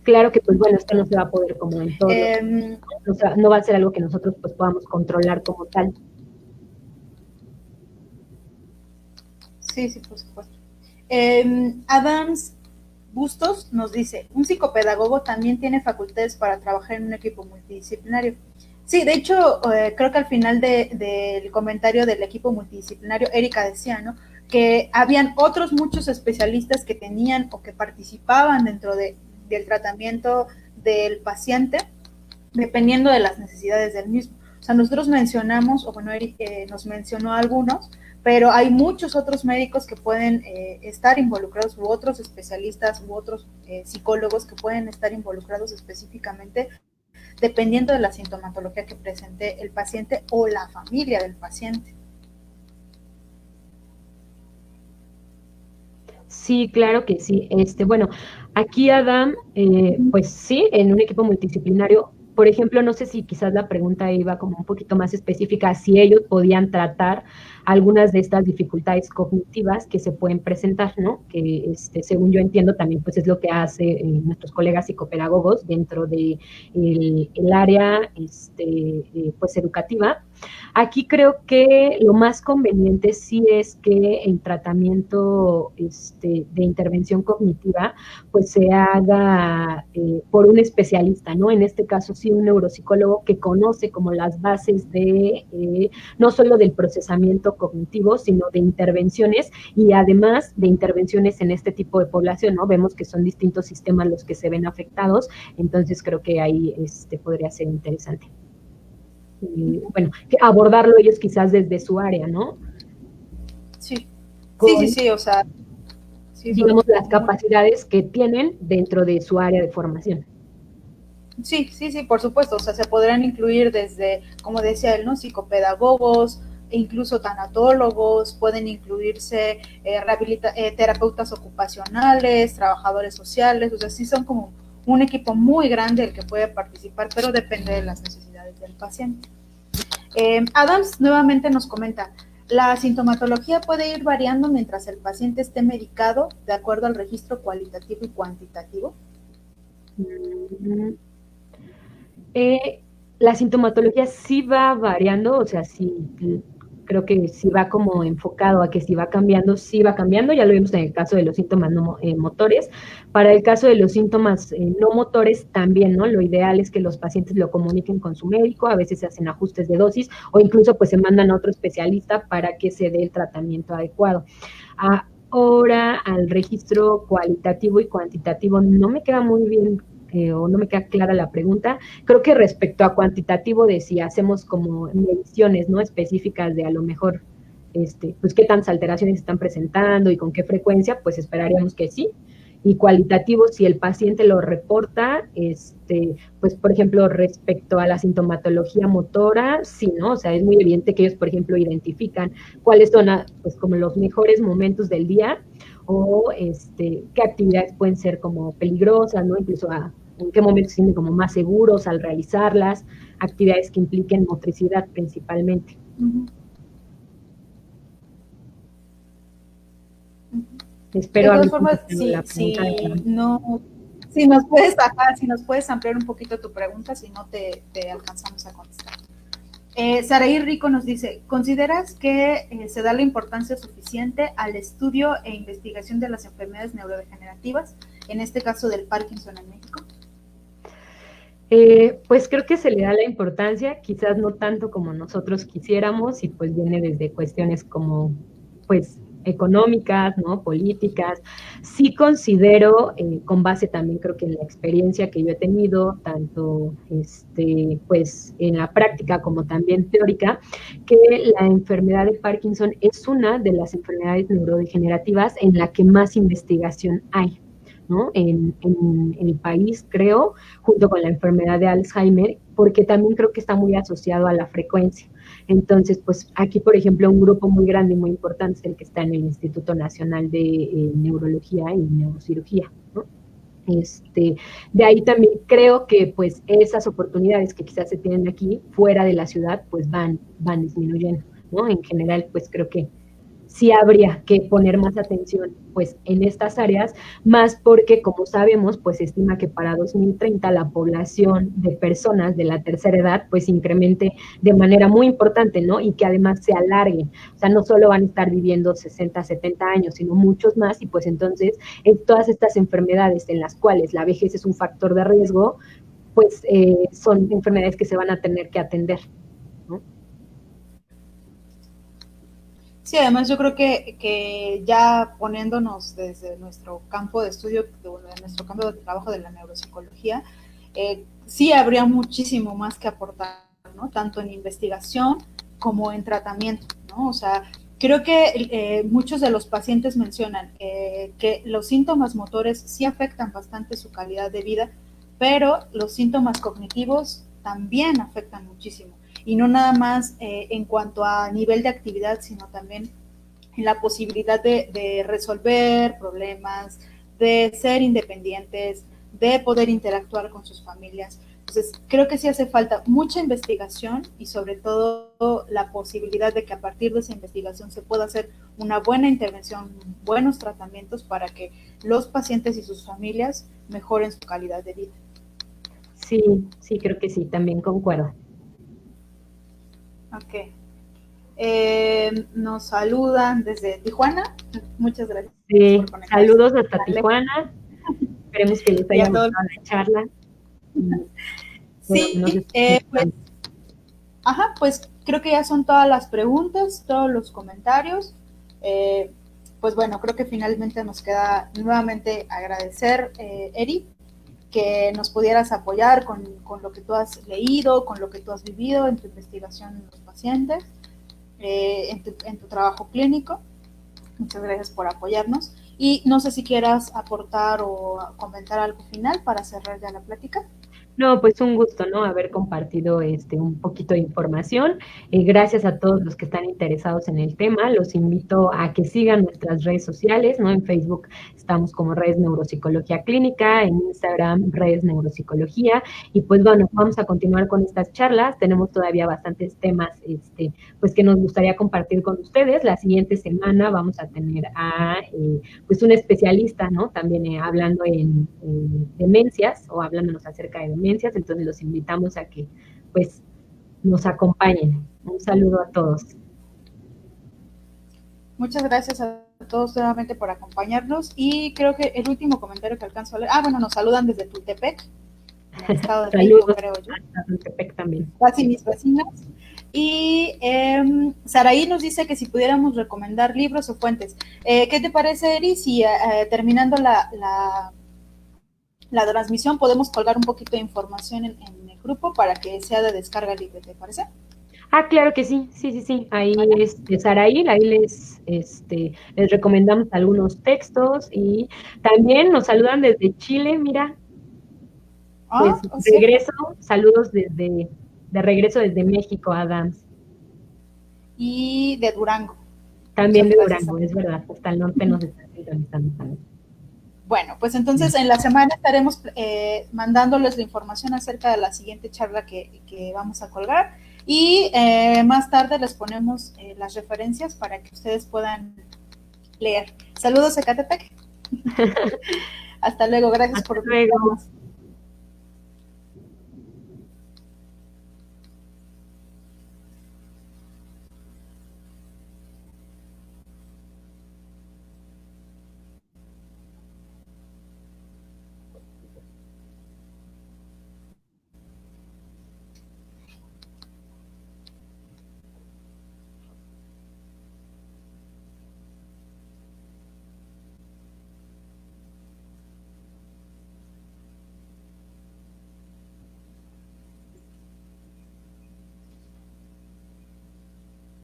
[SPEAKER 2] Claro que, pues bueno, esto no se va a poder como en todo, o sea, no va a ser algo que nosotros pues podamos controlar como tal.
[SPEAKER 1] Sí, sí, por supuesto. Adams Bustos nos dice, un psicopedagogo también tiene facultades para trabajar en un equipo multidisciplinario. Sí, de hecho, creo que al final del comentario del equipo multidisciplinario, Erika decía, ¿no? Que habían otros muchos especialistas que tenían o que participaban dentro del tratamiento del paciente, dependiendo de las necesidades del mismo. O sea, nosotros mencionamos, o bueno, Eric nos mencionó algunos, pero hay muchos otros médicos que pueden estar involucrados, u otros especialistas, u otros psicólogos que pueden estar involucrados específicamente dependiendo de la sintomatología que presente el paciente o la familia del paciente.
[SPEAKER 2] Sí, claro que sí. Bueno, aquí Adam, pues sí, en un equipo multidisciplinario, por ejemplo, no sé si quizás la pregunta iba como un poquito más específica, si ellos podían tratar algunas de estas dificultades cognitivas que se pueden presentar, ¿no? Que según yo entiendo también pues es lo que hace nuestros colegas psicopedagogos dentro de el área pues educativa. Aquí creo que lo más conveniente sí es que el tratamiento de intervención cognitiva pues se haga por un especialista, ¿no? En este caso sí un neuropsicólogo que conoce como las bases de no solo del procesamiento cognitivo, sino de intervenciones y además de intervenciones en este tipo de población, ¿no? Vemos que son distintos sistemas los que se ven afectados, entonces creo que ahí podría ser interesante. Bueno, abordarlo ellos quizás desde su área, ¿no?
[SPEAKER 1] Sí,
[SPEAKER 2] Con,
[SPEAKER 1] sí, sí, sí, o sea, sí,
[SPEAKER 2] digamos, las capacidades que tienen dentro de su área de formación.
[SPEAKER 1] Sí, sí, sí, por supuesto, o sea, se podrán incluir desde, como decía él, ¿no? Psicopedagogos, incluso tanatólogos, pueden incluirse terapeutas ocupacionales, trabajadores sociales, o sea, sí son como un equipo muy grande el que puede participar, pero depende de las necesidades del paciente. Adams nuevamente nos comenta, la sintomatología puede ir variando mientras el paciente esté medicado de acuerdo al registro cualitativo y cuantitativo.
[SPEAKER 2] La sintomatología sí va variando, o sea, sí, creo que sí va como enfocado a que si va cambiando, sí va cambiando, ya lo vimos en el caso de los síntomas no, motores. Para el caso de los síntomas no motores también, ¿no? Lo ideal es que los pacientes lo comuniquen con su médico, a veces se hacen ajustes de dosis o incluso pues se mandan a otro especialista para que se dé el tratamiento adecuado. Ahora, al registro cualitativo y cuantitativo, no me queda muy bien o no me queda clara la pregunta. Creo que respecto a cuantitativo de si hacemos como mediciones, ¿no? Específicas de a lo mejor, pues qué tantas alteraciones están presentando y con qué frecuencia, pues esperaríamos que sí. Y cualitativo, si el paciente lo reporta, pues por ejemplo, respecto a la sintomatología motora, sí, ¿no? O sea, es muy evidente que ellos, por ejemplo, identifican cuáles son, pues como los mejores momentos del día o qué actividades pueden ser como peligrosas, ¿no? Incluso en qué momentos se sienten como más seguros al realizarlas, actividades que impliquen motricidad principalmente. Espero
[SPEAKER 1] de todas formas, si nos puedes ampliar un poquito tu pregunta, si no te alcanzamos a contestar. Saraí Rico nos dice, ¿consideras que se da la importancia suficiente al estudio e investigación de las enfermedades neurodegenerativas, en este caso del Parkinson en México?
[SPEAKER 2] Pues creo que se le da la importancia, quizás no tanto como nosotros quisiéramos, y pues viene desde cuestiones como, pues, económicas, ¿no? Políticas. Sí considero, con base también creo que en la experiencia que yo he tenido, tanto pues en la práctica como también teórica, que la enfermedad de Parkinson es una de las enfermedades neurodegenerativas en la que más investigación hay, ¿no? En el país, creo, junto con la enfermedad de Alzheimer, porque también creo que está muy asociado a la frecuencia. Entonces, pues aquí, por ejemplo, un grupo muy grande y muy importante es el que está en el Instituto Nacional de Neurología y Neurocirugía, ¿no? De ahí también creo que pues esas oportunidades que quizás se tienen aquí fuera de la ciudad pues van disminuyendo, ¿no? En general pues creo que sí habría que poner más atención pues en estas áreas, más porque como sabemos pues se estima que para 2030 la población de personas de la tercera edad pues incremente de manera muy importante, ¿no? Y que además se alargue, o sea, no solo van a estar viviendo 60, 70 años, sino muchos más, y pues entonces todas estas enfermedades en las cuales la vejez es un factor de riesgo, pues son enfermedades que se van a tener que atender, ¿no?
[SPEAKER 1] Sí, además yo creo que ya poniéndonos desde nuestro campo de estudio, de nuestro campo de trabajo de la neuropsicología, sí habría muchísimo más que aportar, ¿no? Tanto en investigación como en tratamiento, ¿no? O sea, creo que muchos de los pacientes mencionan que los síntomas motores sí afectan bastante su calidad de vida, pero los síntomas cognitivos también afectan muchísimo. Y no nada más en cuanto a nivel de actividad, sino también en la posibilidad de resolver problemas, de ser independientes, de poder interactuar con sus familias. Entonces, creo que sí hace falta mucha investigación y sobre todo la posibilidad de que a partir de esa investigación se pueda hacer una buena intervención, buenos tratamientos para que los pacientes y sus familias mejoren su calidad de vida.
[SPEAKER 2] Sí, sí, creo que sí, también concuerdo.
[SPEAKER 1] Ok. Nos saludan desde Tijuana. Muchas gracias por conectarse.
[SPEAKER 2] Saludos hasta Tijuana. Esperemos que les
[SPEAKER 1] Y
[SPEAKER 2] haya
[SPEAKER 1] a todos.
[SPEAKER 2] gustado la charla. Y, bueno,
[SPEAKER 1] Sí,
[SPEAKER 2] nos
[SPEAKER 1] pues creo que ya son todas las preguntas, todos los comentarios. Pues bueno, creo que finalmente nos queda nuevamente agradecer, Eri, que nos pudieras apoyar con lo que tú has leído, con lo que tú has vivido en tu investigación en los pacientes, en tu trabajo clínico. Muchas gracias por apoyarnos. Y no sé si quieras aportar o comentar algo final para cerrar ya la plática.
[SPEAKER 2] No, pues un gusto, ¿no? Haber compartido un poquito de información. Gracias a todos los que están interesados en el tema. Los invito a que sigan nuestras redes sociales, ¿no? En Facebook estamos como Redes Neuropsicología Clínica, en Instagram Redes Neuropsicología. Y pues bueno, vamos a continuar con estas charlas. Tenemos todavía bastantes temas, pues que nos gustaría compartir con ustedes. La siguiente semana vamos a tener a pues un especialista, ¿no? También hablando en demencias o hablándonos acerca de demencias, entonces los invitamos a que pues nos acompañen. Un saludo a todos.
[SPEAKER 1] Muchas gracias a todos nuevamente por acompañarnos y creo que el último comentario que alcanzo a leer, bueno, nos saludan desde Tultepec, en el Estado de México, creo yo.
[SPEAKER 2] A Tultepec también.
[SPEAKER 1] Casi mis vecinas. Y Saraí nos dice que si pudiéramos recomendar libros o fuentes. ¿Qué te parece, Eri, si terminando la transmisión podemos colgar un poquito de información en el grupo para que sea de descarga libre, ¿te parece?
[SPEAKER 2] Claro que sí, sí. Ahí Saraí, ahí les recomendamos algunos textos y también nos saludan desde Chile, mira. Pues regreso, saludos de regreso desde México, Adams.
[SPEAKER 1] Y de Durango.
[SPEAKER 2] También de Durango, es verdad, hasta el norte nos están sintonizando también.
[SPEAKER 1] Bueno, pues entonces en la semana estaremos mandándoles la información acerca de la siguiente charla que vamos a colgar y más tarde les ponemos las referencias para que ustedes puedan leer. Saludos, Ecatepec. Hasta luego, gracias
[SPEAKER 2] por luego.